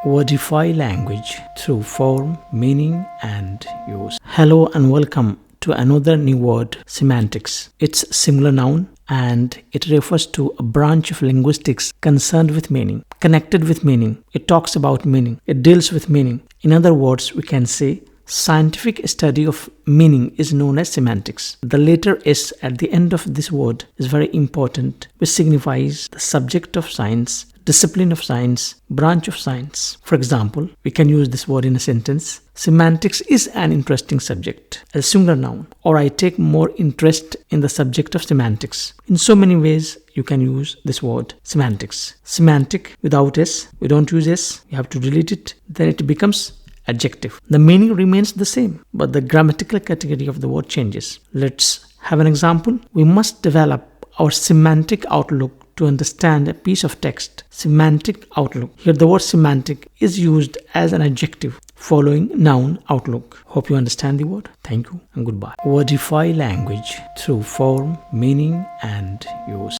Wordify language through form, meaning, and use. Hello and welcome to another new word, semantics. It's a singular noun and it refers to a branch of linguistics concerned with meaning, connected with meaning. It talks about meaning. It deals with meaning. In other words, we can say scientific study of meaning is known as semantics. The letter S at the end of this word is very important, which signifies the subject of science, discipline of science, branch of science. For example, we can use this word in a sentence. Semantics is an interesting subject, a singular noun, or I take more interest in the subject of semantics. In so many ways, you can use this word, semantics. Semantic without S, we don't use S, you have to delete it, then it becomes adjective. The meaning remains the same, but the grammatical category of the word changes. Let's have an example. We must develop our semantic outlook to understand a piece of text. Semantic outlook. Here the word semantic is used as an adjective following noun outlook. Hope you understand the word. Thank you and goodbye. Wordify language through form, meaning, and use.